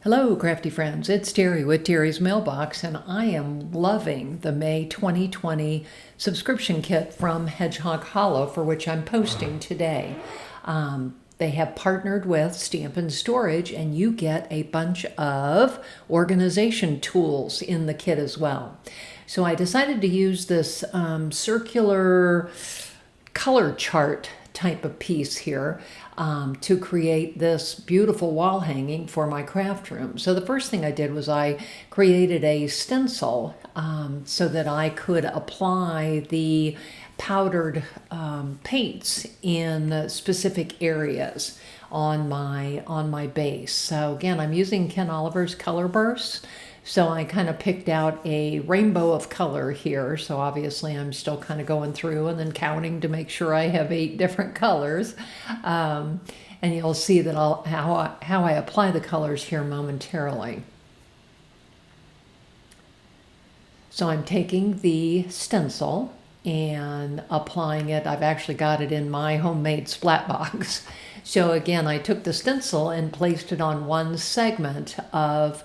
Hello, crafty friends. It's Terry with Terry's Mailbox, and I am loving the May 2020 subscription kit from Hedgehog Hollow, for which I'm posting today. They have partnered with Stamp and Storage, and you get a bunch of organization tools in the kit as well. So I decided to use this circular color chart type of piece here to create this beautiful wall hanging for my craft room. So the first thing I did was I created a stencil so that I could apply the powdered paints in specific areas on my base. So again, I'm using Ken Oliver's Color Bursts. So I kind of picked out a rainbow of color here. So obviously I'm still kind of going through and then counting to make sure I have 8 different colors. And you'll see that how I apply the colors here momentarily. So I'm taking the stencil and applying it. I've actually got it in my homemade splat box. So again, I took the stencil and placed it on one segment of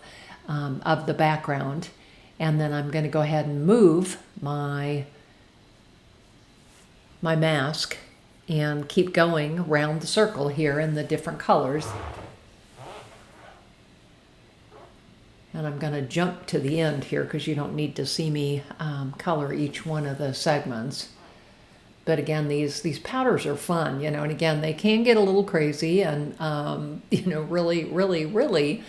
the background, and then I'm going to go ahead and move my mask and keep going around the circle here in the different colors. And I'm going to jump to the end here because you don't need to see me color each one of the segments. But again, these powders are fun, and again, they can get a little crazy and, really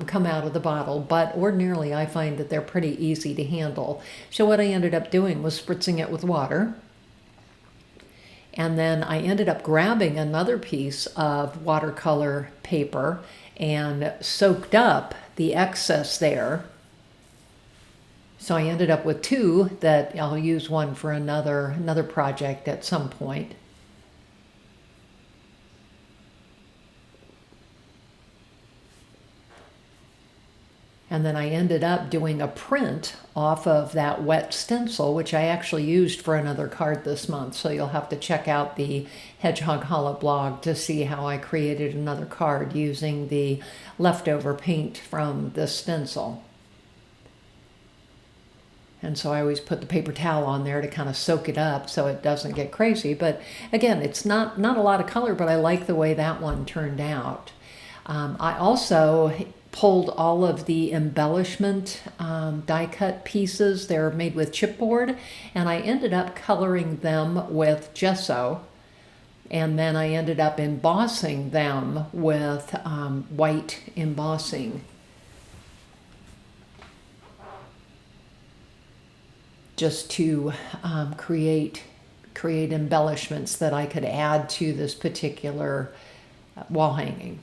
come out of the bottle. But ordinarily, I find that they're pretty easy to handle. So what I ended up doing was spritzing it with water. And then I ended up grabbing another piece of watercolor paper and soaked up the excess there. So I ended up with 2 that I'll use one for another project at some point. And then I ended up doing a print off of that wet stencil, which I actually used for another card this month. So you'll have to check out the Hedgehog Hollow blog to see how I created another card using the leftover paint from the stencil. And so I always put the paper towel on there to kind of soak it up so it doesn't get crazy. But again, it's not a lot of color, but I like the way that one turned out. I also pulled all of the embellishment die cut pieces. They're made with chipboard, and I ended up coloring them with gesso. And then I ended up embossing them with white embossing, just to create embellishments that I could add to this particular wall hanging.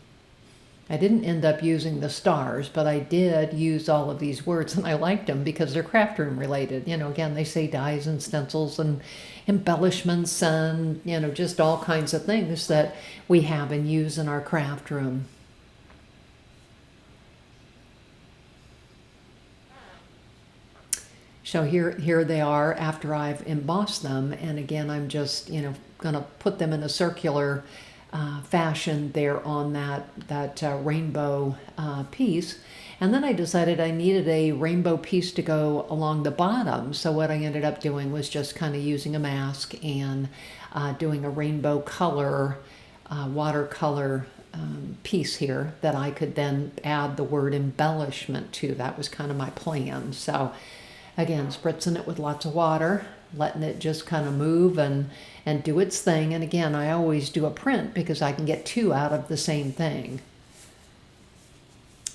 I didn't end up using the stars, but I did use all of these words, and I liked them because they're craft room related. Again, they say dies and stencils and embellishments and, just all kinds of things that we have and use in our craft room. So here they are after I've embossed them, and again, I'm just going to put them in a circular fashion there on that rainbow piece. And then I decided I needed a rainbow piece to go along the bottom. So what I ended up doing was just kind of using a mask and doing a rainbow color, watercolor piece here that I could then add the word embellishment to. That was kind of my plan. So again, spritzing it with lots of water, letting it just kind of move and do its thing. And again, I always do a print because I can get 2 out of the same thing.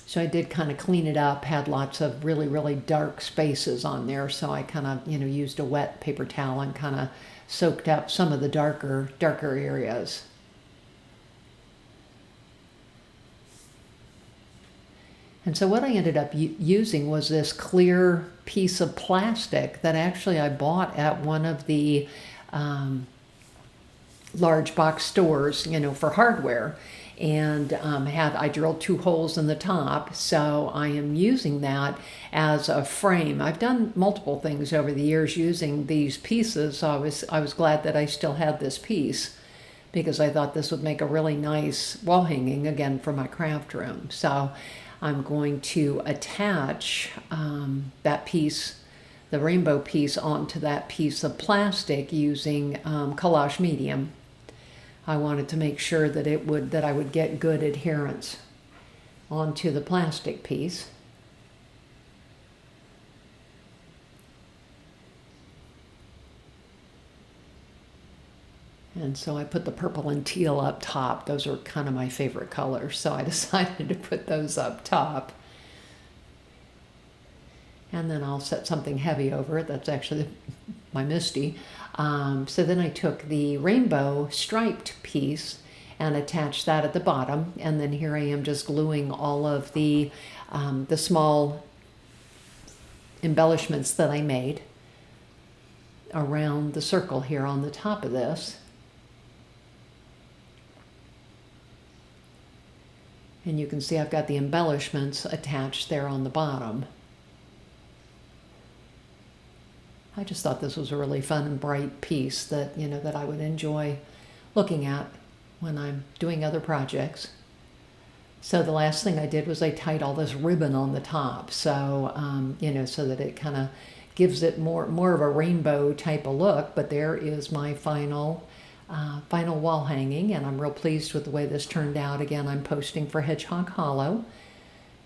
So I did kind of clean it up, had lots of really dark spaces on there. So I kind of, used a wet paper towel and kind of soaked up some of the darker areas. And so what I ended up using was this clear piece of plastic that actually I bought at one of the large box stores, for hardware. And I drilled 2 holes in the top, so I am using that as a frame. I've done multiple things over the years using these pieces, so I was glad that I still had this piece, because I thought this would make a really nice wall hanging again for my craft room. So I'm going to attach that piece, the rainbow piece, onto that piece of plastic using collage medium. I wanted to make sure that I would get good adherence onto the plastic piece. And so I put the purple and teal up top. Those are kind of my favorite colors, so I decided to put those up top. And then I'll set something heavy over it. That's actually my Misty. So then I took the rainbow striped piece and attached that at the bottom. And then here I am just gluing all of the small embellishments that I made around the circle here on the top of this. And you can see I've got the embellishments attached there on the bottom. I just thought this was a really fun and bright piece that, that I would enjoy looking at when I'm doing other projects. So the last thing I did was I tied all this ribbon on the top. So, so that it kind of gives it more of a rainbow type of look. But there is my final wall hanging, and I'm real pleased with the way this turned out. Again, I'm posting for Hedgehog Hollow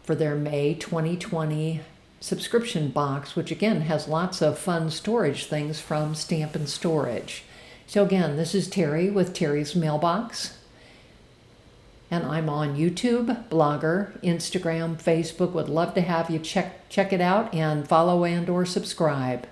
for their May 2020 subscription box, which again has lots of fun storage things from Stampin' Storage. So again, this is Terry with Terry's Mailbox, and I'm on YouTube, Blogger, Instagram, Facebook. Would love to have you check it out and follow and or subscribe.